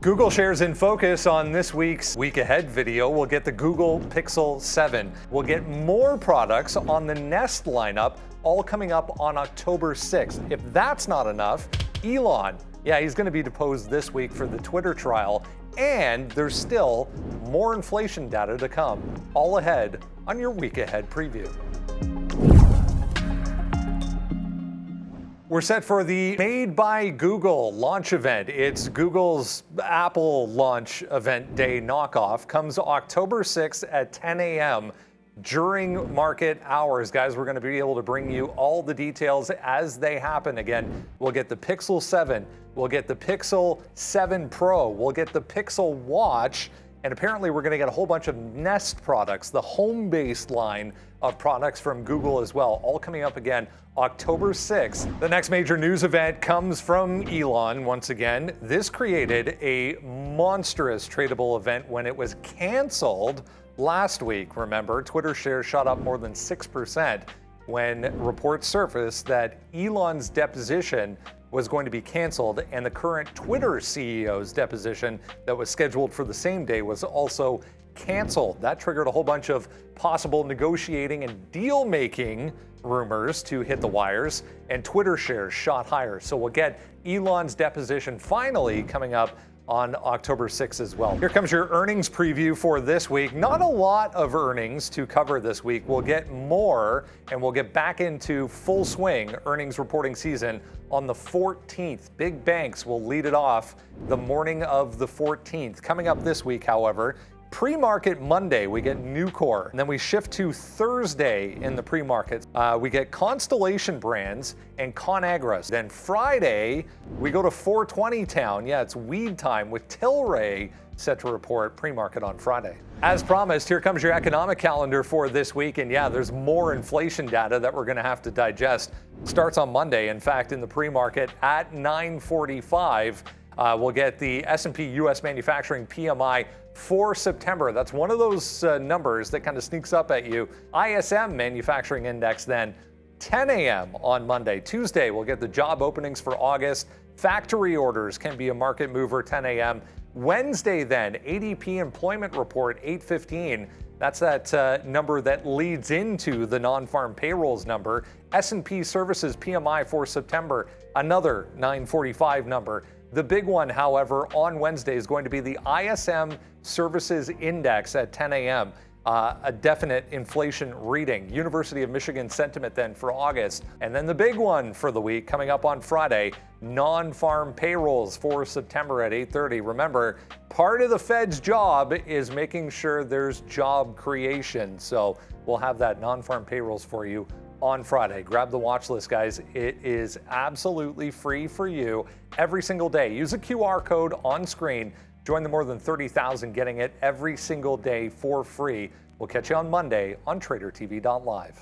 Google shares in focus on this week's Week Ahead video. We'll get the Google Pixel 7. We'll get more products on the Nest lineup, all coming up on October 6th. If that's not enough, Elon, he's going to be deposed this week for the Twitter trial, and there's still more inflation data to come. All ahead on your Week Ahead preview. We're set for the Made by Google launch event. It's Google's Apple launch event day knockoff. Comes October 6th at 10 a.m. during market hours. Guys, we're going to be able to bring you all the details as they happen. Again, we'll get the Pixel 7, we'll get the Pixel 7 Pro, we'll get the Pixel Watch, and apparently we're going to get a whole bunch of Nest products, the home-based line of products from Google as well, all coming up again October 6th. The next major news event comes from Elon once again. This created a monstrous tradable event when it was canceled last week. Remember, Twitter shares shot up more than 6% when reports surfaced that Elon's deposition was going to be canceled, and the current Twitter CEO's deposition that was scheduled for the same day was also canceled. That triggered a whole bunch of possible negotiating and deal-making rumors to hit the wires, and Twitter shares shot higher. So we'll get Elon's deposition finally coming up on October 6th as well. Here comes your earnings preview for this week. Not a lot of earnings to cover this week. We'll get more, and we'll get back into full swing earnings reporting season on the 14th. Big banks will lead it off the morning of the 14th. Coming up this week, however, pre-market Monday, we get Nucor. And then we shift to Thursday in the pre-market. We get Constellation Brands and ConAgra. Then Friday, we go to 420 town. It's weed time with TLRY set to report pre-market on Friday. As promised, here comes your economic calendar for this week. And there's more inflation data that we're going to have to digest. Starts on Monday. In fact, in the pre-market at 9:45, we'll get the S&P U.S. Manufacturing PMI for September. That's one of those numbers that kind of sneaks up at you. ISM Manufacturing Index then 10 a.m. on Monday. Tuesday, we'll get the job openings for August. Factory orders can be a market mover 10 a.m. Wednesday then, ADP Employment Report 8:15. That's that number that leads into the non-farm payrolls number. S&P Services PMI for September, another 9:45 number. The big one, however, on Wednesday is going to be the ISM Services Index at 10 a.m., a definite inflation reading. University of Michigan sentiment then for August. And then the big one for the week coming up on Friday, non-farm payrolls for September at 8:30. Remember, part of the Fed's job is making sure there's job creation. So we'll have that non-farm payrolls for you on Friday. Grab the watch list, guys. It is absolutely free for you every single day. Use a QR code on screen. Join the more than 30,000 getting it every single day for free. We'll catch you on Monday on TraderTV.Live.